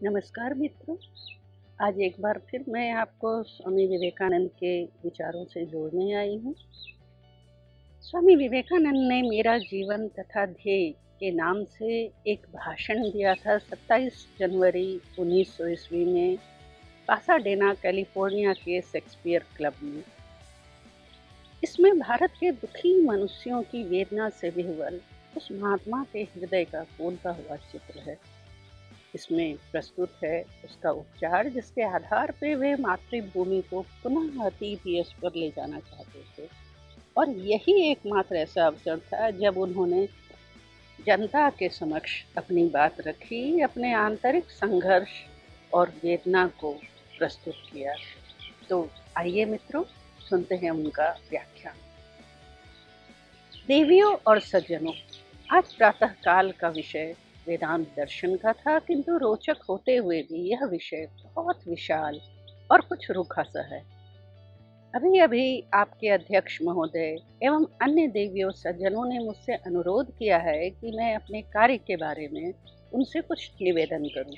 नमस्कार मित्रों। आज एक बार फिर मैं आपको स्वामी विवेकानंद के विचारों से जोड़ने आई हूँ। स्वामी विवेकानंद ने मेरा जीवन तथा ध्येय के नाम से एक भाषण दिया था 27 जनवरी 1900 ईस्वी में पासाडेना कैलिफोर्निया के शेक्सपियर क्लब में। इसमें भारत के दुखी मनुष्यों की वेदना से विह्वल उस महात्मा के हृदय का खोलता हुआ चित्र है। इसमें प्रस्तुत है उसका उपचार, जिसके आधार पे वे मातृभूमि को पुनः अतीत यश पर ले जाना चाहते थे। और यही एकमात्र ऐसा अवसर था जब उन्होंने जनता के समक्ष अपनी बात रखी, अपने आंतरिक संघर्ष और वेदना को प्रस्तुत किया। तो आइए मित्रों, सुनते हैं उनका व्याख्यान। देवियों और सज्जनों, आज प्रातः काल का विषय वेदांत दर्शन का था, किंतु रोचक होते हुए भी यह विषय बहुत विशाल और कुछ रूखा सा है। अभी अभी आपके अध्यक्ष महोदय एवं अन्य देवियों सज्जनों ने मुझसे अनुरोध किया है कि मैं अपने कार्य के बारे में उनसे कुछ निवेदन करूं।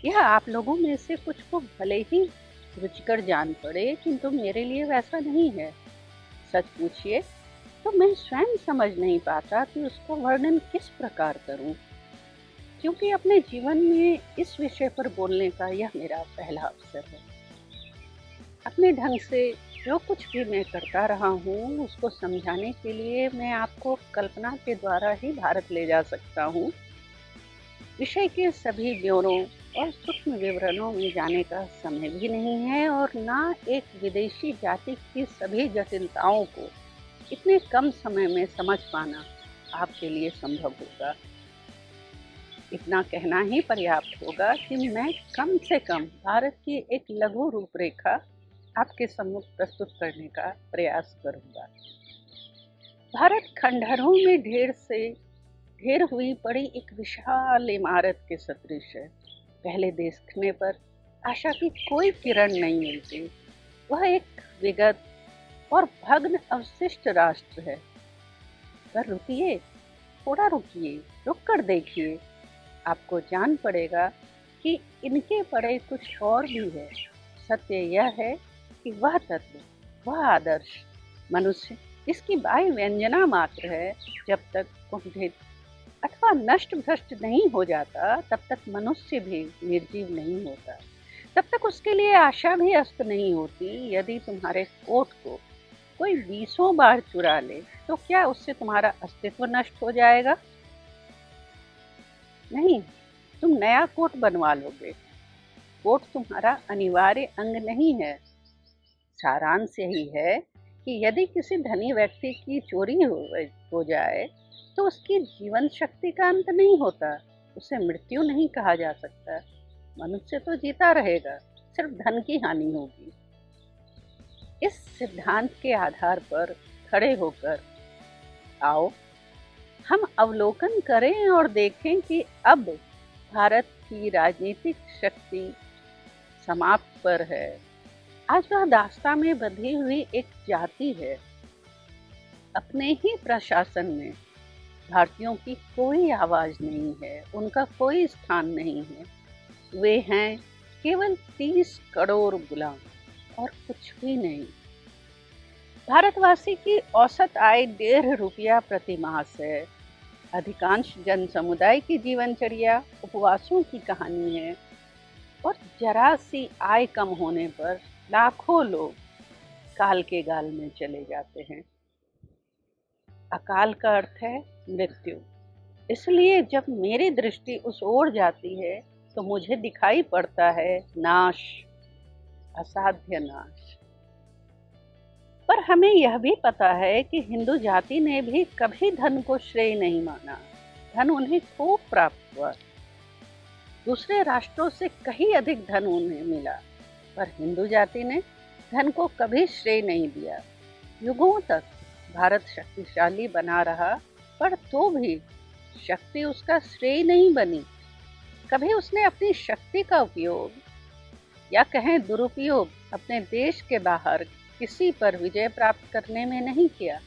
यह आप लोगों में से कुछ को भले ही रुचिकर जान पड़े, किंतु मेरे लिए वैसा नहीं है। सच पूछिए तो मैं स्वयं समझ नहीं पाता कि उसका वर्णन किस प्रकार करूं, क्योंकि अपने जीवन में इस विषय पर बोलने का यह मेरा पहला अवसर है। अपने ढंग से जो कुछ भी मैं करता रहा हूँ उसको समझाने के लिए मैं आपको कल्पना के द्वारा ही भारत ले जा सकता हूँ। विषय के सभी ब्यौरों और सूक्ष्म विवरणों में जाने का समय भी नहीं है, और न एक विदेशी जाति की सभी जटिलताओं को इतने कम समय में समझ पाना आपके लिए संभव होगा। इतना कहना ही पर्याप्त होगा कि मैं कम से कम भारत की एक लघु रूपरेखा आपके सम्मुख प्रस्तुत करने का प्रयास करूंगा। भारत खंडहरों में ढेर हुई पड़ी एक विशाल इमारत के सदृश है। पहले देखने पर आशा की कोई किरण नहीं मिलती। वह एक विगत और भग्न अवशिष्ट राष्ट्र है। पर रुकिए, थोड़ा रुकिए, रुक कर देखिए, आपको जान पड़ेगा कि इनके पड़े कुछ और भी है। सत्य यह है कि वह तत्व, वह आदर्श मनुष्य जिसकी बाह्य व्यंजना मात्र है, जब तक कुंठित अथवा नष्ट भ्रष्ट नहीं हो जाता, तब तक मनुष्य भी निर्जीव नहीं होता। तब तक उसके लिए आशा भी अस्त नहीं होती। यदि तुम्हारे कोट को कोई 20 बार चुरा ले तो क्या उससे तुम्हारा अस्तित्व नष्ट हो जाएगा? नहीं, तुम नया कोट बनवा लोगे। कोट तुम्हारा अनिवार्य अंग नहीं है। सारांश यही है कि यदि किसी धनी व्यक्ति की चोरी हो जाए तो उसकी जीवन शक्ति का अंत नहीं होता, उसे मृत्यु नहीं कहा जा सकता। मनुष्य तो जीता रहेगा, सिर्फ धन की हानि होगी। इस सिद्धांत के आधार पर खड़े होकर आओ हम अवलोकन करें और देखें कि अब भारत की राजनीतिक शक्ति समाप्त पर है। आज वह दास्तां में बंधी हुई एक जाति है। अपने ही प्रशासन में भारतीयों की कोई आवाज नहीं है, उनका कोई स्थान नहीं है। वे हैं केवल 30 करोड़ गुलाम और कुछ भी नहीं। भारतवासी की औसत आय 1.5 रुपया प्रति मास है। अधिकांश जन समुदाय की जीवनचर्या उपवासों की कहानी है, और जरा सी आय कम होने पर लाखों लोग काल के गाल में चले जाते हैं। अकाल का अर्थ है मृत्यु। इसलिए जब मेरी दृष्टि उस ओर जाती है तो मुझे दिखाई पड़ता है नाश, असाध्य नाश। पर हमें यह भी पता है कि हिंदू जाति ने भी कभी धन को श्रेय नहीं माना। धन उन्हें खूब प्राप्त हुआ, दूसरे राष्ट्रों से कहीं अधिक धन उन्हें मिला, पर हिंदू जाति ने धन को कभी श्रेय नहीं दिया। युगों तक भारत शक्तिशाली बना रहा, पर तो भी शक्ति उसका श्रेय नहीं बनी। कभी उसने अपनी शक्ति का उपयोग या कहें दुरुपयोग अपने देश के बाहर किसी पर विजय प्राप्त करने में नहीं किया।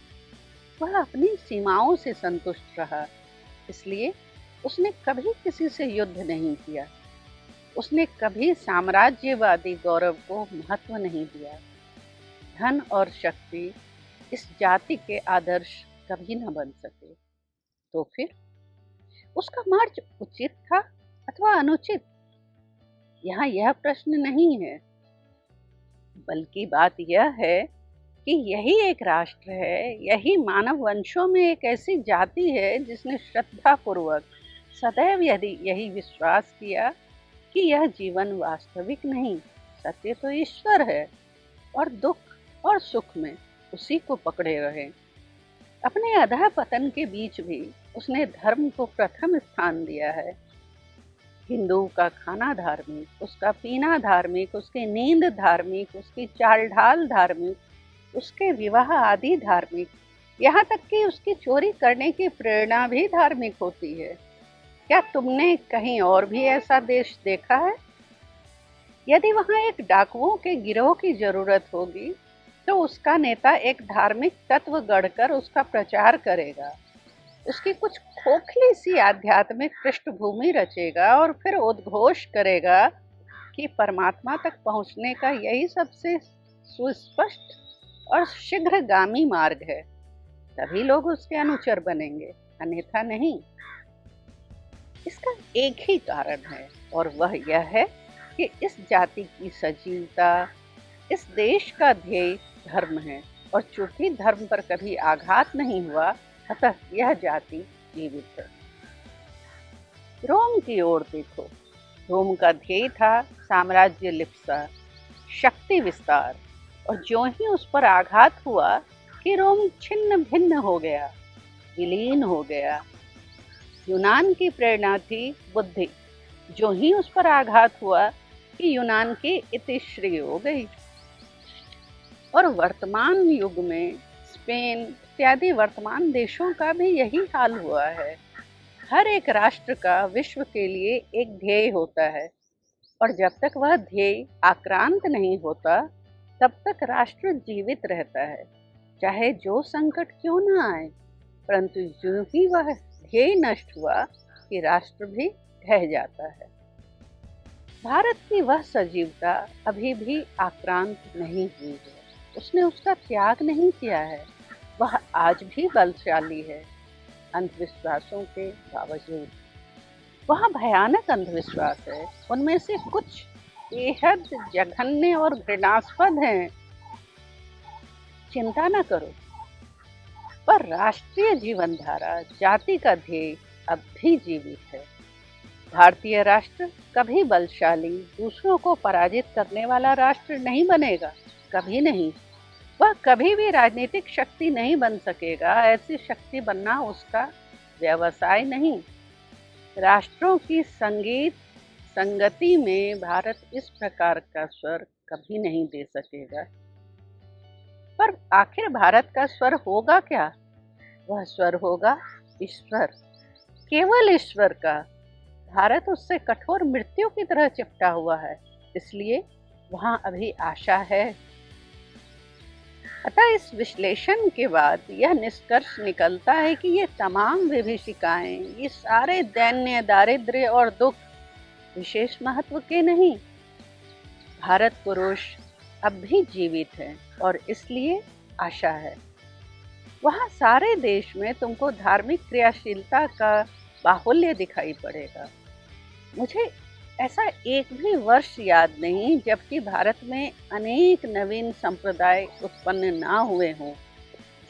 वह अपनी सीमाओं से संतुष्ट रहा, इसलिए उसने कभी किसी से युद्ध नहीं किया। उसने कभी साम्राज्यवादी गौरव को महत्व नहीं दिया। धन और शक्ति इस जाति के आदर्श कभी न बन सके। तो फिर उसका मार्ग उचित था अथवा अनुचित, यहाँ यह प्रश्न नहीं है, बल्कि बात यह है कि यही एक राष्ट्र है, यही मानव वंशों में एक ऐसी जाति है जिसने श्रद्धा पूर्वक सदैव यही विश्वास किया कि यह जीवन वास्तविक नहीं, सत्य तो ईश्वर है, और दुख और सुख में उसी को पकड़े रहे। अपने अधः पतन के बीच भी उसने धर्म को प्रथम स्थान दिया है। हिंदू का खाना धार्मिक, उसका पीना धार्मिक, उसकी नींद धार्मिक, उसकी चाल ढाल धार्मिक, उसके विवाह आदि धार्मिक, यहाँ तक कि उसकी चोरी करने की प्रेरणा भी धार्मिक होती है। क्या तुमने कहीं और भी ऐसा देश देखा है? यदि वहाँ एक डाकुओं के गिरोह की जरूरत होगी तो उसका नेता एक धार्मिक तत्व गढ़कर उसका प्रचार करेगा, उसकी कुछ खोखली सी आध्यात्मिक पृष्ठभूमि रचेगा और फिर उद्घोष करेगा कि परमात्मा तक पहुंचने का यही सबसे सुस्पष्ट और शीघ्रगामी मार्ग है। तभी लोग उसके अनुचर बनेंगे, अन्यथा नहीं। इसका एक ही कारण है और वह यह है कि इस जाति की सजीवता, इस देश का ध्येय धर्म है, और चूंकि धर्म पर कभी आघात नहीं हुआ, अतः यह जाति जीवित है। रोम की ओर देखो, रोम का ध्येय था साम्राज्य लिप्सा, शक्ति विस्तार, और ज्यों ही उस पर आघात हुआ कि रोम छिन्न भिन्न हो गया, विलीन हो गया। यूनान की प्रेरणा थी बुद्धि, जो ही उस पर आघात हुआ कि यूनान की इतिश्री हो गई। और वर्तमान युग में स्पेन इत्यादि वर्तमान देशों का भी यही हाल हुआ है। हर एक राष्ट्र का विश्व के लिए एक ध्येय होता है, और जब तक वह ध्येय आक्रांत नहीं होता तब तक राष्ट्र जीवित रहता है, चाहे जो संकट क्यों न आए। परंतु जो ही वह ध्येय नष्ट हुआ कि राष्ट्र भी ढह जाता है। भारत की वह सजीवता अभी भी आक्रांत नहीं हुई है, उसने उसका त्याग नहीं किया है, वह आज भी बलशाली है। अंधविश्वासों के बावजूद वहाँ भयानक अंधविश्वास है, उनमें से कुछ बेहद जघन्य और घृणास्पद हैं। चिंता न करो, पर राष्ट्रीय जीवन धारा, जाति का ध्येय अब भी जीवित है। भारतीय राष्ट्र कभी बलशाली, दूसरों को पराजित करने वाला राष्ट्र नहीं बनेगा, कभी नहीं। वह कभी भी राजनीतिक शक्ति नहीं बन सकेगा, ऐसी शक्ति बनना उसका व्यवसाय नहीं। राष्ट्रों की संगति में भारत इस प्रकार का स्वर कभी नहीं दे सकेगा। पर आखिर भारत का स्वर होगा क्या? वह स्वर होगा ईश्वर, केवल ईश्वर का। भारत उससे कठोर मृत्यु की तरह चिपटा हुआ है, इसलिए वहां अभी आशा है। अतः इस विश्लेषण के बाद यह निष्कर्ष निकलता है कि ये तमाम विभीषिकाएं, ये सारे दैन्य, दारिद्र्य और दुख विशेष महत्व के नहीं। भारत पुरुष अब भी जीवित है और इसलिए आशा है। वहाँ सारे देश में तुमको धार्मिक क्रियाशीलता का बाहुल्य दिखाई पड़ेगा। मुझे ऐसा एक भी वर्ष याद नहीं जबकि भारत में अनेक नवीन संप्रदाय उत्पन्न ना हुए हों।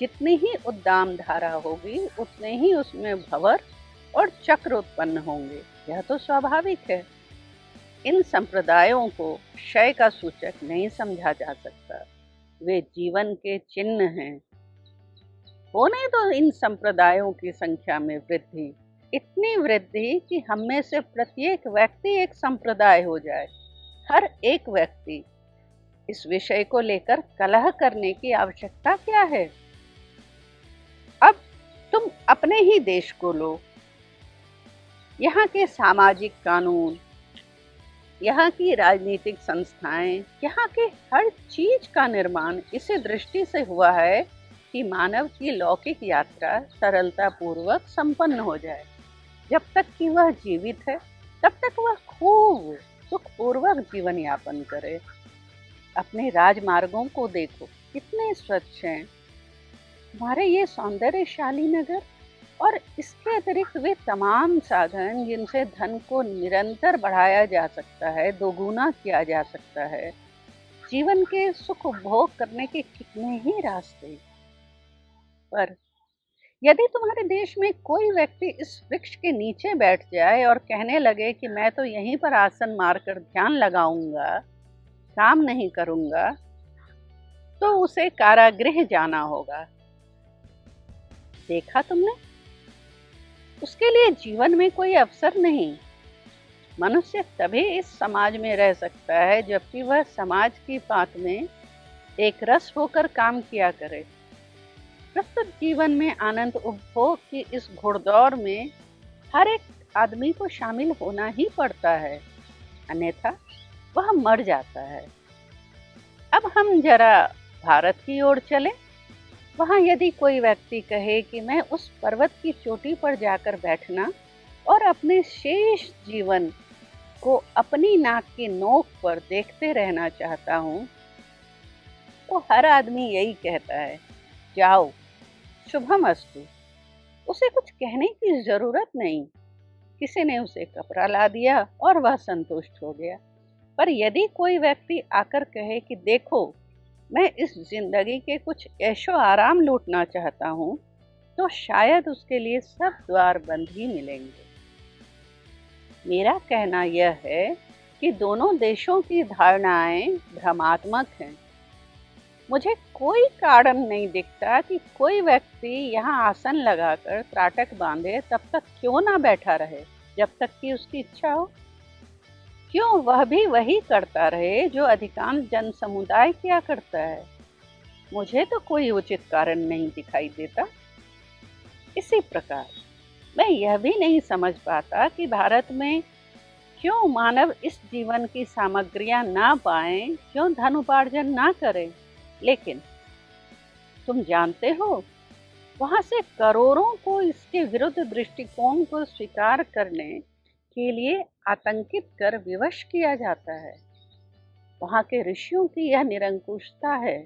जितनी ही उद्दाम धारा होगी उतने ही उसमें भंवर और चक्र उत्पन्न होंगे, यह तो स्वाभाविक है। इन संप्रदायों को क्षय का सूचक नहीं समझा जा सकता, वे जीवन के चिन्ह हैं। होने दो इन संप्रदायों की संख्या में वृद्धि, इतनी वृद्धि कि हम में से प्रत्येक व्यक्ति एक संप्रदाय हो जाए। हर एक व्यक्ति, इस विषय को लेकर कलह करने की आवश्यकता क्या है? अब तुम अपने ही देश को लो, यहाँ के सामाजिक कानून, यहाँ की राजनीतिक संस्थाएं, यहाँ के हर चीज का निर्माण इसी दृष्टि से हुआ है कि मानव की लौकिक यात्रा सरलता पूर्वक संपन्न हो जाए। जब तक कि वह जीवित है तब तक वह खूब सुखपूर्वक जीवन यापन करें। अपने राजमार्गों को देखो, कितने स्वच्छ हैं हमारे ये सौंदर्यशाली नगर। और इसके अतिरिक्त वे तमाम साधन जिनसे धन को निरंतर बढ़ाया जा सकता है, दोगुना किया जा सकता है। जीवन के सुख उपभोग करने के कितने ही रास्ते। पर यदि तुम्हारे देश में कोई व्यक्ति इस वृक्ष के नीचे बैठ जाए और कहने लगे कि मैं तो यहीं पर आसन मारकर ध्यान लगाऊंगा, काम नहीं करूंगा, तो उसे कारागृह जाना होगा। देखा तुमने? उसके लिए जीवन में कोई अवसर नहीं। मनुष्य तभी इस समाज में रह सकता है जबकि वह समाज की बात में एक रस होकर काम किया करे। प्रस्तुत जीवन में आनंद उपभोग की इस घुड़दौड़ में हर एक आदमी को शामिल होना ही पड़ता है, अन्यथा वह मर जाता है। अब हम जरा भारत की ओर चलें। वहाँ यदि कोई व्यक्ति कहे कि मैं उस पर्वत की चोटी पर जाकर बैठना और अपने शेष जीवन को अपनी नाक की नोक पर देखते रहना चाहता हूँ, तो हर आदमी यही कहता है, जाओ, शुभमस्तु। उसे कुछ कहने की जरूरत नहीं। किसी ने उसे कपड़ा ला दिया और वह संतुष्ट हो गया। पर यदि कोई व्यक्ति आकर कहे कि देखो, मैं इस जिंदगी के कुछ ऐशो आराम लूटना चाहता हूँ, तो शायद उसके लिए सब द्वार बंद ही मिलेंगे। मेरा कहना यह है कि दोनों देशों की धारणाएं भ्रमात्मक हैं। मुझे कोई कारण नहीं दिखता कि कोई व्यक्ति यहाँ आसन लगाकर त्राटक बांधे तब तक क्यों ना बैठा रहे, जब तक कि उसकी इच्छा हो। क्यों वह भी वही करता रहे जो अधिकांश जन समुदाय किया करता है। मुझे तो कोई उचित कारण नहीं दिखाई देता। इसी प्रकार मैं यह भी नहीं समझ पाता कि भारत में क्यों मानव इस जीवन की सामग्रियां ना पाएं, क्यों धन उपार्जन ना करें। लेकिन तुम जानते हो, वहां से करोड़ों को इसके विरुद्ध दृष्टिकोण को स्वीकार करने के लिए आतंकित कर विवश किया जाता है। वहां के ऋषियों की यह निरंकुशता है,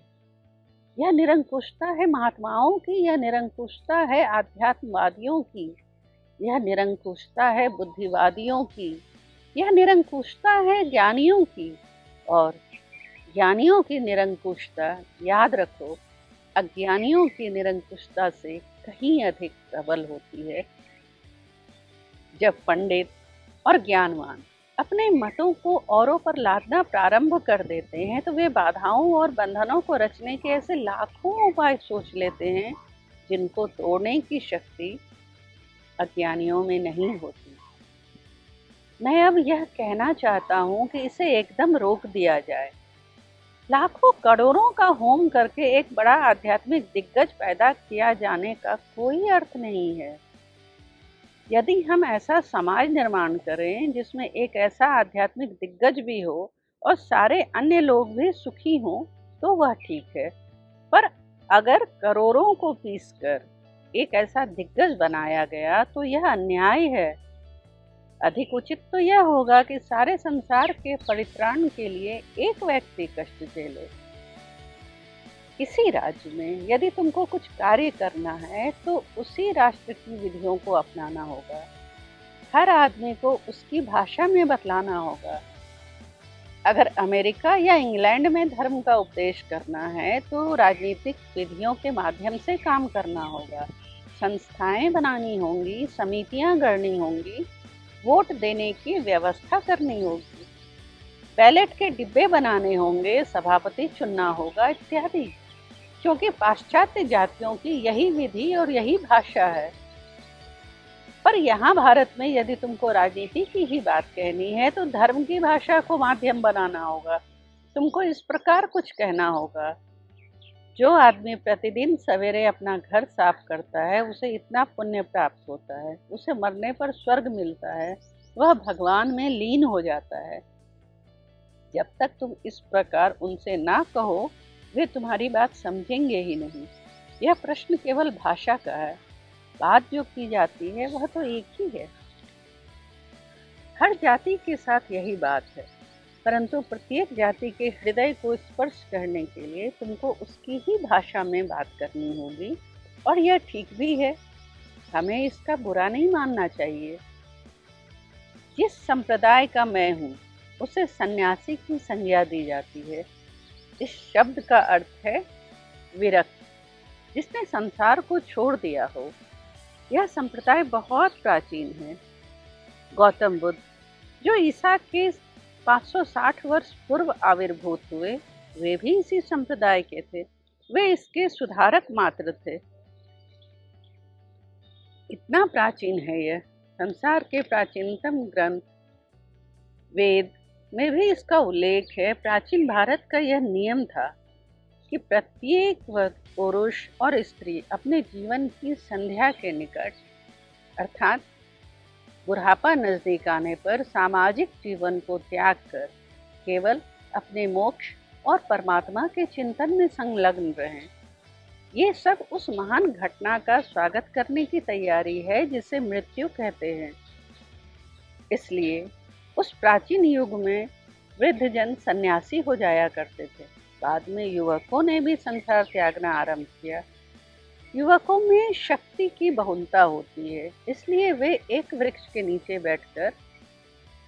यह निरंकुशता है महात्माओं की, यह निरंकुशता है आध्यात्मवादियों की, यह निरंकुशता है बुद्धिवादियों की, यह निरंकुशता है ज्ञानियों की। और ज्ञानियों की निरंकुशता, याद रखो, अज्ञानियों की निरंकुशता से कहीं अधिक प्रबल होती है। जब पंडित और ज्ञानवान अपने मतों को औरों पर लादना प्रारंभ कर देते हैं, तो वे बाधाओं और बंधनों को रचने के ऐसे लाखों उपाय सोच लेते हैं जिनको तोड़ने की शक्ति अज्ञानियों में नहीं होती। मैं अब यह कहना चाहता हूँ कि इसे एकदम रोक दिया जाए। लाखों करोड़ों का होम करके एक बड़ा आध्यात्मिक दिग्गज पैदा किया जाने का कोई अर्थ नहीं है। यदि हम ऐसा समाज निर्माण करें जिसमें एक ऐसा आध्यात्मिक दिग्गज भी हो और सारे अन्य लोग भी सुखी हों, तो वह ठीक है। पर अगर करोड़ों को पीसकर एक ऐसा दिग्गज बनाया गया, तो यह अन्याय है। अधिक उचित तो यह होगा कि सारे संसार के परित्राण के लिए एक व्यक्ति कष्ट झेले। किसी राज्य में यदि तुमको कुछ कार्य करना है, तो उसी राष्ट्र की विधियों को अपनाना होगा। हर आदमी को उसकी भाषा में बतलाना होगा। अगर अमेरिका या इंग्लैंड में धर्म का उपदेश करना है, तो राजनीतिक विधियों के माध्यम से काम करना होगा। संस्थाएं बनानी होंगी, समितियां गढ़नी होंगी, वोट देने की व्यवस्था करनी होगी, बैलेट के डिब्बे बनाने होंगे, सभापति चुनना होगा, इत्यादि। क्योंकि पाश्चात्य जातियों की यही विधि और यही भाषा है। पर यहाँ भारत में यदि तुमको राजनीति की ही बात कहनी है, तो धर्म की भाषा को माध्यम बनाना होगा। तुमको इस प्रकार कुछ कहना होगा, जो आदमी प्रतिदिन सवेरे अपना घर साफ करता है, उसे इतना पुण्य प्राप्त होता है, उसे मरने पर स्वर्ग मिलता है, वह भगवान में लीन हो जाता है। जब तक तुम इस प्रकार उनसे ना कहो, वे तुम्हारी बात समझेंगे ही नहीं। यह प्रश्न केवल भाषा का है। बात जो की जाती है वह तो एक ही है। हर जाति के साथ यही बात है। परंतु प्रत्येक जाति के हृदय को स्पर्श करने के लिए तुमको उसकी ही भाषा में बात करनी होगी, और यह ठीक भी है। हमें इसका बुरा नहीं मानना चाहिए। जिस संप्रदाय का मैं हूँ उसे सन्यासी की संज्ञा दी जाती है। इस शब्द का अर्थ है विरक्त, जिसने संसार को छोड़ दिया हो। यह संप्रदाय बहुत प्राचीन है। गौतम बुद्ध, जो ईसा के 560 वर्ष पूर्व आविर्भूत हुए, वे भी इसी संप्रदाय के थे। वे इसके सुधारक मात्र थे। इतना प्राचीन है यह। संसार के प्राचीनतम ग्रंथ वेद में भी इसका उल्लेख है। प्राचीन भारत का यह नियम था कि प्रत्येक पुरुष और स्त्री अपने जीवन की संध्या के निकट, अर्थात बुढ़ापा नजदीक आने पर, सामाजिक जीवन को त्याग कर केवल अपने मोक्ष और परमात्मा के चिंतन में संलग्न रहें। ये सब उस महान घटना का स्वागत करने की तैयारी है जिसे मृत्यु कहते हैं। इसलिए उस प्राचीन युग में वृद्धजन सन्यासी हो जाया करते थे। बाद में युवकों ने भी संसार त्यागना आरंभ किया। युवकों में शक्ति की बहुलता होती है, इसलिए वे एक वृक्ष के नीचे बैठकर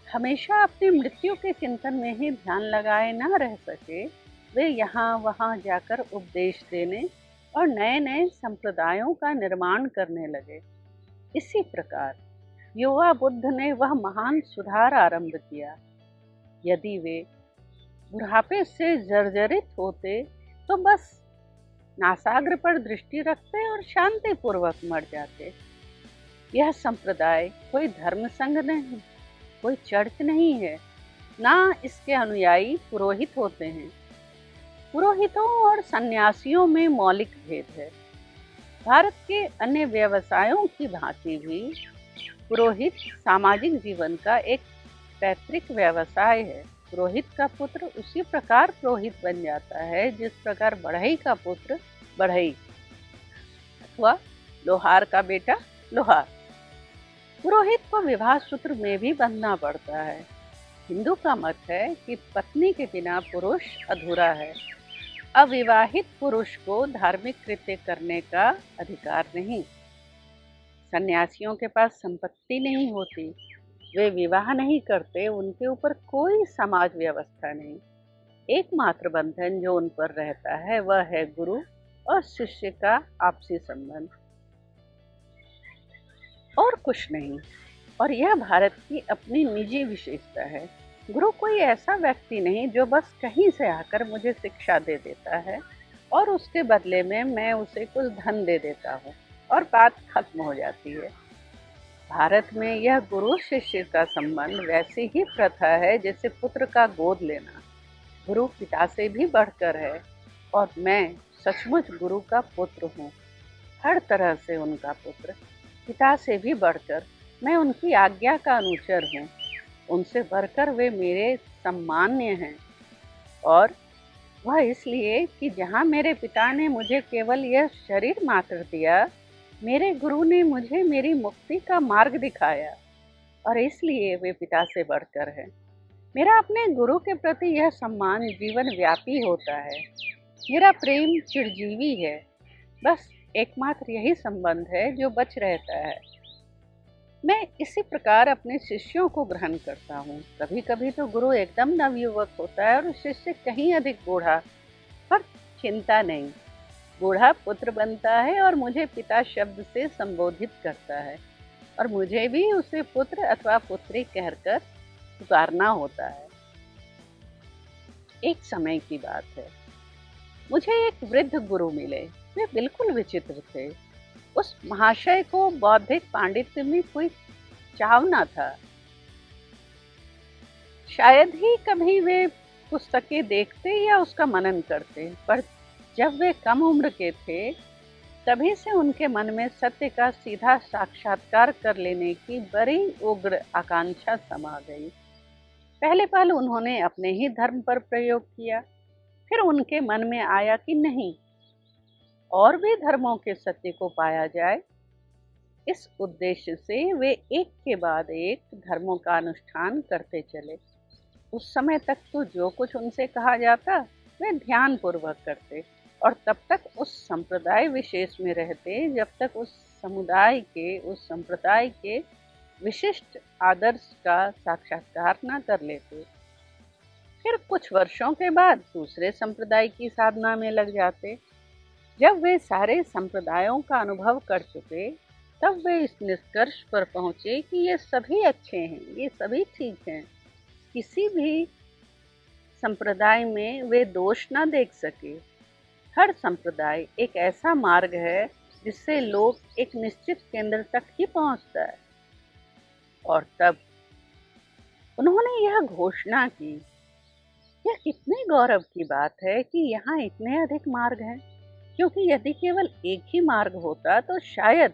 हमेशा अपनी मृत्यु के चिंतन में ही ध्यान लगाए न रह सके। वे यहाँ वहाँ जाकर उपदेश देने और नए नए संप्रदायों का निर्माण करने लगे। इसी प्रकार युवा बुद्ध ने वह महान सुधार आरंभ किया। यदि वे बुढ़ापे से जर्जरित होते तो बस नासाग्र पर दृष्टि रखते और शांतिपूर्वक मर जाते। यह संप्रदाय कोई धर्म संघ नहीं, कोई चर्च नहीं है, ना इसके अनुयायी पुरोहित होते हैं। पुरोहितों और सन्यासियों में मौलिक भेद है। भारत के अन्य व्यवसायों की भांति भी पुरोहित सामाजिक जीवन का एक पैतृक व्यवसाय है। पुरोहित का पुत्र उसी प्रकार पुरोहित बन जाता है जिस प्रकार बढ़ई का पुत्र बढ़ई अथवा लोहार का बेटा लोहार। पुरोहित को विवाह सूत्र में भी बंधना पड़ता है। हिंदू का मत है कि पत्नी के बिना पुरुष अधूरा है। अविवाहित पुरुष को धार्मिक कृत्य करने का अधिकार नहीं। सन्यासियों के पास संपत्ति नहीं होती, वे विवाह नहीं करते, उनके ऊपर कोई समाज व्यवस्था नहीं। एकमात्र बंधन जो उन पर रहता है वह है गुरु और शिष्य का आपसी संबंध, और कुछ नहीं। और यह भारत की अपनी निजी विशेषता है। गुरु कोई ऐसा व्यक्ति नहीं जो बस कहीं से आकर मुझे शिक्षा दे देता है और उसके बदले में मैं उसे कुछ धन दे देता हूँ और बात खत्म हो जाती है। भारत में यह गुरु शिष्य का संबंध वैसी ही प्रथा है जैसे पुत्र का गोद लेना। गुरु पिता से भी बढ़कर है, और मैं सचमुच गुरु का पुत्र हूँ, हर तरह से उनका पुत्र। पिता से भी बढ़कर मैं उनकी आज्ञा का अनुचर हूँ, उनसे बढ़कर वे मेरे सम्मान्य हैं। और वह इसलिए कि जहाँ मेरे पिता ने मुझे केवल यह शरीर मात्र दिया, मेरे गुरु ने मुझे मेरी मुक्ति का मार्ग दिखाया, और इसलिए वे पिता से बढ़कर है। मेरा अपने गुरु के प्रति यह सम्मान जीवन व्यापी होता है। मेरा प्रेम चिरजीवी है। बस एकमात्र यही संबंध है जो बच रहता है। मैं इसी प्रकार अपने शिष्यों को ग्रहण करता हूँ। कभी कभी तो गुरु एकदम नवयुवक होता है और शिष्य कहीं अधिक बूढ़ा, पर चिंता नहीं। बूढ़ा पुत्र बनता है और मुझे पिता शब्द से संबोधित करता है, और मुझे भी उसे पुत्र अथवा पुत्री कहकर पुकारना होता है। एक समय की बात है, मुझे एक वृद्ध गुरु मिले। वे बिल्कुल विचित्र थे। उस महाशय को बौद्धिक पांडित्य में कोई चाव न था। शायद ही कभी वे पुस्तकें देखते या उसका मनन करते, पर जब वे कम उम्र के थे तभी से उनके मन में सत्य का सीधा साक्षात्कार कर लेने की बड़ी उग्र आकांक्षा समा गई। पहले पल उन्होंने अपने ही धर्म पर प्रयोग किया, फिर उनके मन में आया कि नहीं, और भी धर्मों के सत्य को पाया जाए। इस उद्देश्य से वे एक के बाद एक धर्मों का अनुष्ठान करते चले। उस समय तक तो जो कुछ उनसे कहा जाता वे ध्यान पूर्वक करते और तब तक उस संप्रदाय विशेष में रहते जब तक उस समुदाय के, उस संप्रदाय के विशिष्ट आदर्श का साक्षात्कार न कर लेते। फिर कुछ वर्षों के बाद दूसरे संप्रदाय की साधना में लग जाते। जब वे सारे संप्रदायों का अनुभव कर चुके, तब वे इस निष्कर्ष पर पहुंचे कि ये सभी अच्छे हैं, ये सभी ठीक हैं। किसी भी संप्रदाय में वे दोष न देख सके। हर संप्रदाय एक ऐसा मार्ग है जिससे लोग एक निश्चित केंद्र तक ही पहुंचता है। और तब उन्होंने यह घोषणा की, यह कितने गौरव की बात है कि यहाँ इतने अधिक मार्ग हैं, क्योंकि यदि केवल एक ही मार्ग होता तो शायद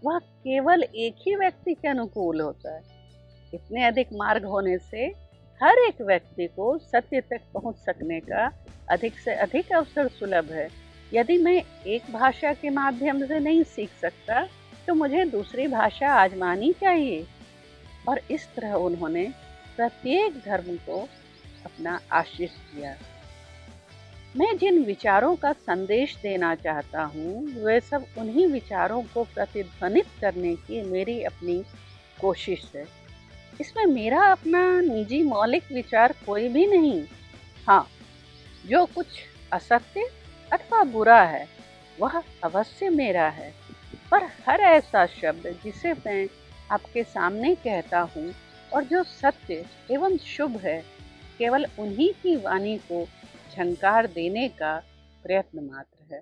वह केवल एक ही व्यक्ति के अनुकूल होता है। इतने अधिक मार्ग होने से हर एक व्यक्ति को सत्य तक पहुंच सकने का अधिक से अधिक अवसर सुलभ है। यदि मैं एक भाषा के माध्यम से नहीं सीख सकता तो मुझे दूसरी भाषा आजमानी चाहिए। और इस तरह उन्होंने प्रत्येक धर्म को अपना आशीष किया। मैं जिन विचारों का संदेश देना चाहता हूँ वे सब उन्हीं विचारों को प्रतिध्वनित करने की मेरी अपनी कोशिश है। इसमें मेरा अपना निजी मौलिक विचार कोई भी नहीं। हाँ, जो कुछ असत्य अथवा बुरा है वह अवश्य मेरा है, पर हर ऐसा शब्द जिसे मैं आपके सामने कहता हूँ और जो सत्य एवं शुभ है, केवल उन्हीं की वाणी को झंकार देने का प्रयत्न मात्र है।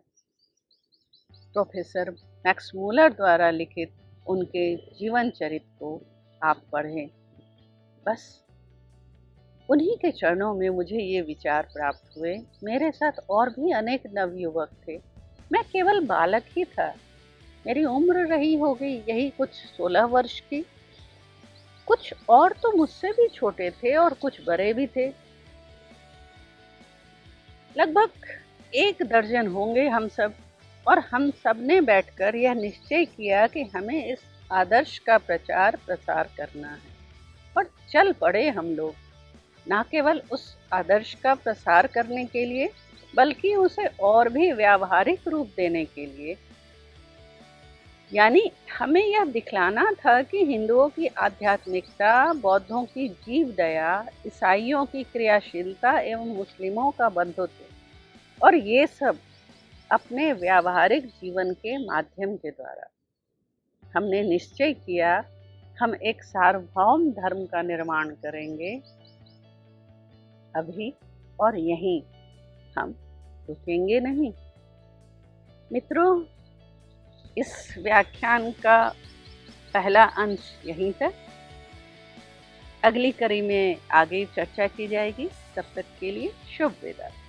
प्रोफेसर मैक्स मूलर द्वारा लिखित उनके जीवन चरित्र को आप पढ़ें। बस उन्हीं के चरणों में मुझे ये विचार प्राप्त हुए। मेरे साथ और भी अनेक नवयुवक थे, मैं केवल बालक ही था। मेरी उम्र रही होगी यही कुछ 16 वर्ष की। कुछ और तो मुझसे भी छोटे थे और कुछ बड़े भी थे। लगभग 1 दर्जन होंगे हम सब, और हम सब ने बैठकर यह निश्चय किया कि हमें इस आदर्श का प्रचार प्रसार करना है। और चल पड़े हम लोग, न केवल उस आदर्श का प्रसार करने के लिए बल्कि उसे और भी व्यावहारिक रूप देने के लिए। यानी हमें यह दिखलाना था कि हिंदुओं की आध्यात्मिकता, बौद्धों की जीव दया, ईसाइयों की क्रियाशीलता एवं मुस्लिमों का बंधुत्व, और ये सब अपने व्यावहारिक जीवन के माध्यम के द्वारा। हमने निश्चय किया हम एक सार्वभौम धर्म का निर्माण करेंगे। अभी और यहीं, हम रुकेंगे नहीं। मित्रों, इस व्याख्यान का पहला अंश यहीं तक। अगली कड़ी में आगे चर्चा की जाएगी। तब तक के लिए शुभ विदाई।